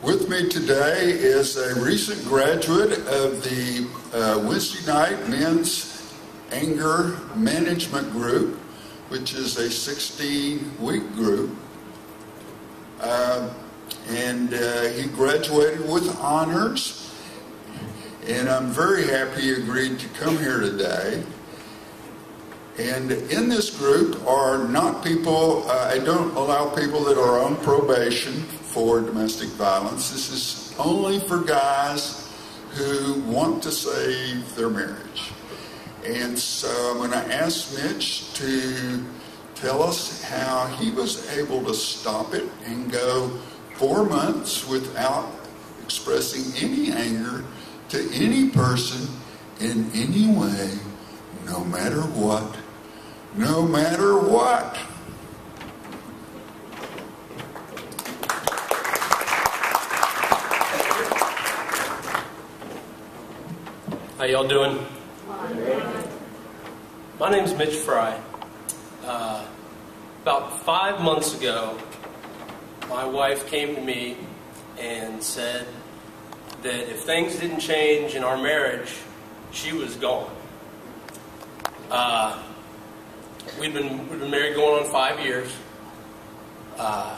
With me today is a recent graduate of the Wednesday night men's anger management group, which is a 16-week group. And he graduated with honors. And I'm very happy he agreed to come here today. And in this group are not people, I don't allow people that are on probation for domestic violence. This is only for guys who want to save their marriage. And so I'm going to ask Mitch to tell us how he was able to stop it and go 4 months without expressing any anger to any person in any way, no matter what. No matter what. How y'all doing? My name's Mitch Fry. About 5 months ago, my wife came to me and said that if things didn't change in our marriage, she was gone. We'd been married going on 5 years. A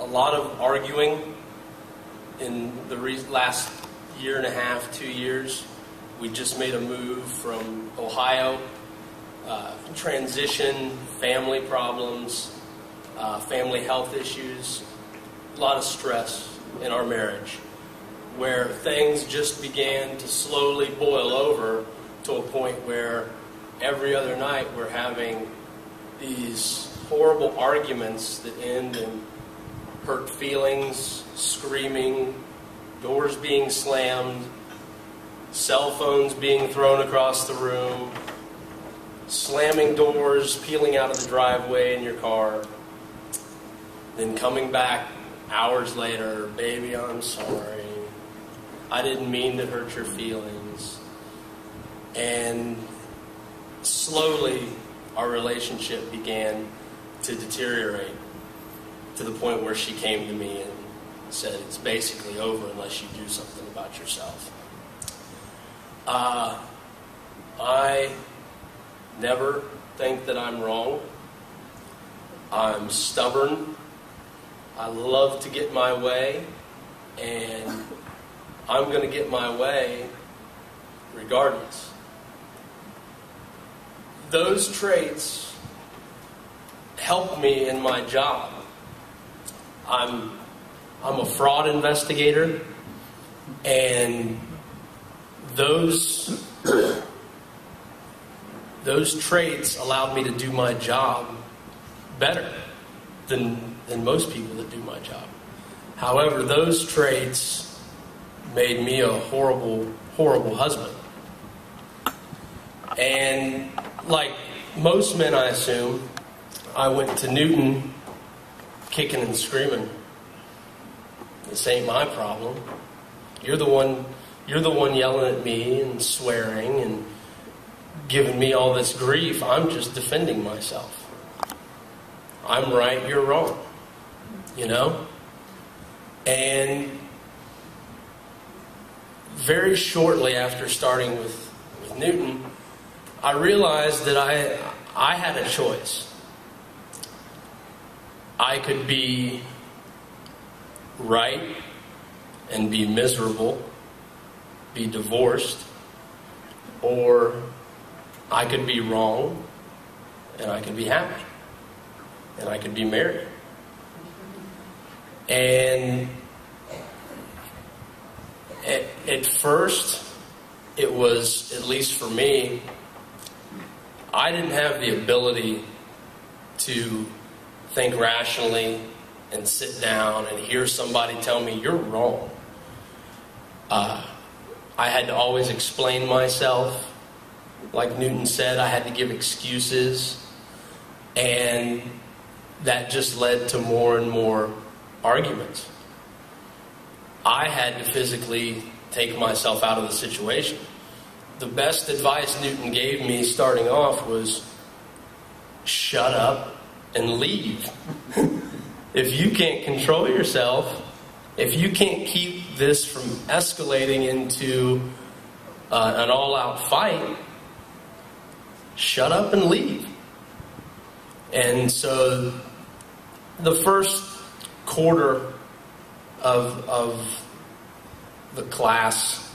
lot of arguing in the last year and a half, 2 years. We just made a move from Ohio. Transition, family problems, family health issues, a lot of stress in our marriage, where things just began to slowly boil over to a point where every other night we're having these horrible arguments that end in hurt feelings, screaming, doors being slammed, cell phones being thrown across the room, slamming doors, peeling out of the driveway in your car, then coming back hours later, baby, I'm sorry. I didn't mean to hurt your feelings. And slowly, our relationship began to deteriorate to the point where she came to me and said, it's basically over unless you do something about yourself. I never think that I'm wrong. I'm stubborn. I love to get my way, and I'm going to get my way regardless. Those traits help me in my job. I'm a fraud investigator, and those traits allowed me to do my job better than most people that do my job. However, those traits made me a horrible, horrible husband. And like most men, I assume, I went to Newton kicking and screaming. This ain't my problem. You're the one yelling at me and swearing and giving me all this grief. I'm just defending myself. I'm right, you're wrong. You know? And very shortly after starting with Newton, I realized that I had a choice. I could be right and be miserable, be divorced, or I could be wrong and I could be happy and I could be married. And at first, it was, at least for me, I didn't have the ability to think rationally and sit down and hear somebody tell me, you're wrong. I had to always explain myself. Like Newton said, I had to give excuses. And that just led to more and more arguments. I had to physically take myself out of the situation. The best advice Newton gave me starting off was, shut up and leave. if you can't control yourself, if you can't keep this from escalating into an all-out fight, shut up and leave. And so the first quarter of the class,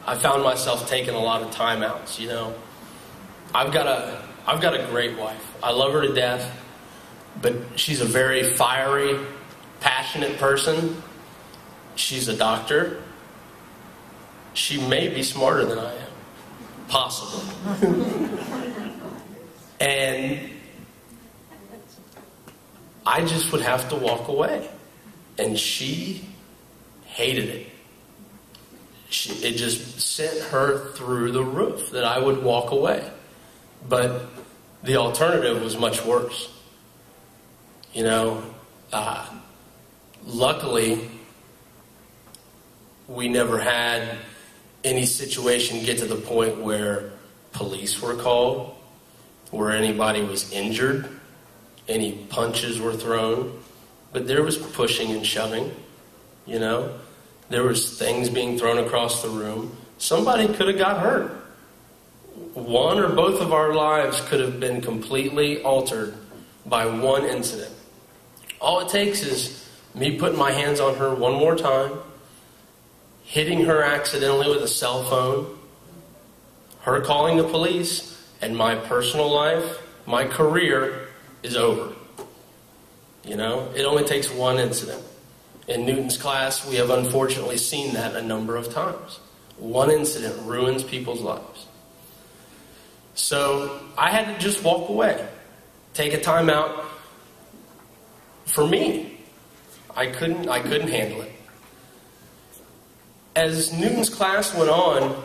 I found myself taking a lot of timeouts. You know, I've got a great wife. I love her to death, but she's a very fiery, passionate person. She's a doctor. She may be smarter than I am, possibly. And I just would have to walk away. And she hated it. It just sent her through the roof that I would walk away. But the alternative was much worse. You know, luckily, we never had any situation get to the point where police were called, where anybody was injured, any punches were thrown. But there was pushing and shoving, you know. There was things being thrown across the room. Somebody could have got hurt. One or both of our lives could have been completely altered by one incident. All it takes is me putting my hands on her one more time, hitting her accidentally with a cell phone, her calling the police, and my personal life, my career is over. You know, it only takes one incident. In Newton's class, we have unfortunately seen that a number of times. One incident ruins people's lives. So I had to just walk away, take a time out for me. I couldn't handle it. As Newton's class went on,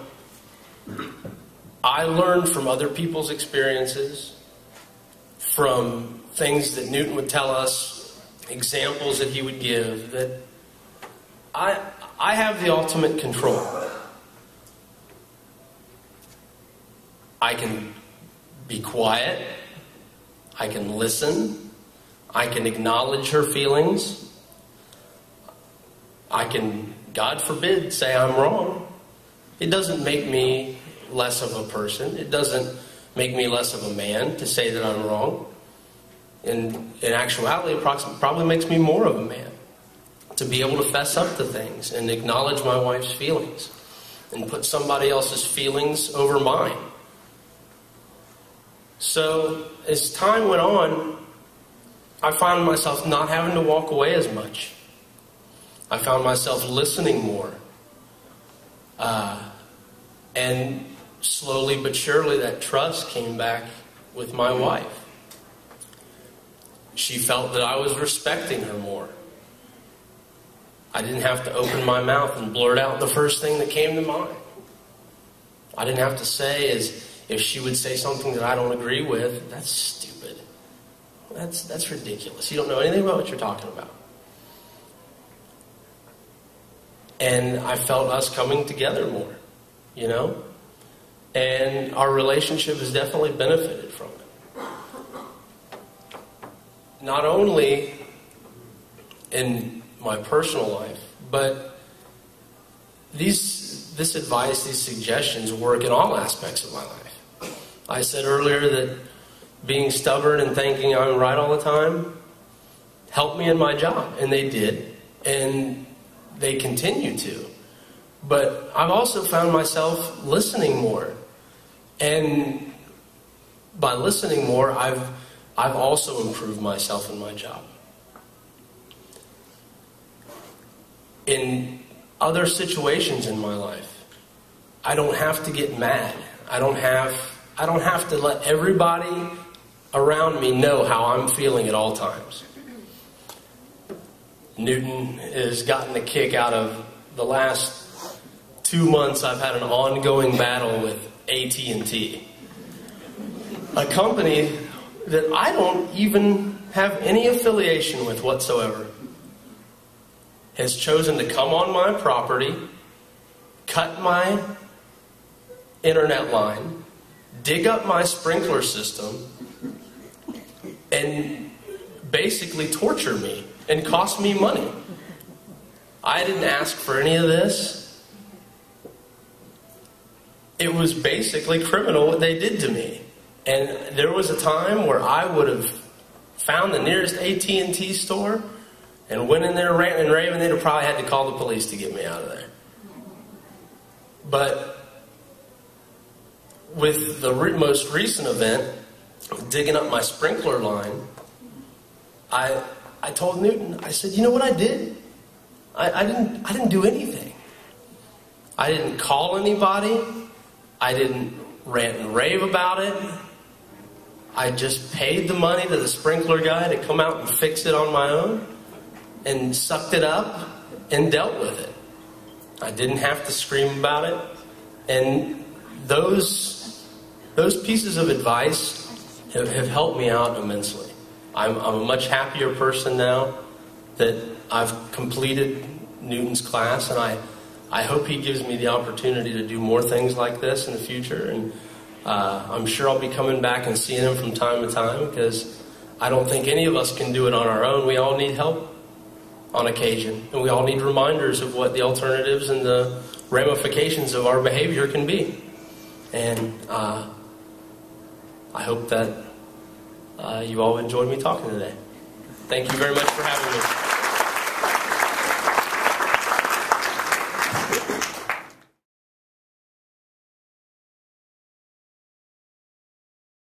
I learned from other people's experiences, from things that Newton would tell us, examples that he would give, that I have the ultimate control. I can be quiet. I can listen. I can acknowledge her feelings. I can, God forbid, say I'm wrong. It doesn't make me less of a person. It doesn't make me less of a man to say that I'm wrong. In actuality, it probably makes me more of a man to be able to fess up to things and acknowledge my wife's feelings and put somebody else's feelings over mine. So as time went on, I found myself not having to walk away as much. I found myself listening more. And slowly but surely that trust came back with my wife. She felt that I was respecting her more. I didn't have to open my mouth and blurt out the first thing that came to mind. I didn't have to say, as if she would say something that I don't agree with, that's stupid. That's ridiculous. You don't know anything about what you're talking about. And I felt us coming together more, you know? And our relationship has definitely benefited from it. Not only in my personal life, but this advice, these suggestions work in all aspects of my life. I said earlier that being stubborn and thinking I'm right all the time helped me in my job, and they did, and they continue to. But I've also found myself listening more, and by listening more, I've also improved myself in my job. In other situations in my life, I don't have to get mad. I don't have to let everybody around me know how I'm feeling at all times. Newton has gotten a kick out of the last 2 months. I've had an ongoing battle with AT&T, a company that I don't even have any affiliation with whatsoever, has chosen to come on my property, cut my internet line, dig up my sprinkler system, and basically torture me and cost me money. I didn't ask for any of this. It was basically criminal what they did to me. And there was a time where I would have found the nearest AT&T store and went in there ranting and raving. They'd have probably had to call the police to get me out of there. But with the most recent event, digging up my sprinkler line, I told Newton, I said, you know what I did? I didn't do anything. I didn't call anybody. I didn't rant and rave about it. I just paid the money to the sprinkler guy to come out and fix it on my own and sucked it up and dealt with it. I didn't have to scream about it. And those pieces of advice have helped me out immensely. I'm a much happier person now that I've completed Newton's class, and I hope he gives me the opportunity to do more things like this in the future. And I'm sure I'll be coming back and seeing him from time to time, because I don't think any of us can do it on our own. We all need help on occasion, and we all need reminders of what the alternatives and the ramifications of our behavior can be. And I hope that you all enjoyed me talking today. Thank you very much for having me.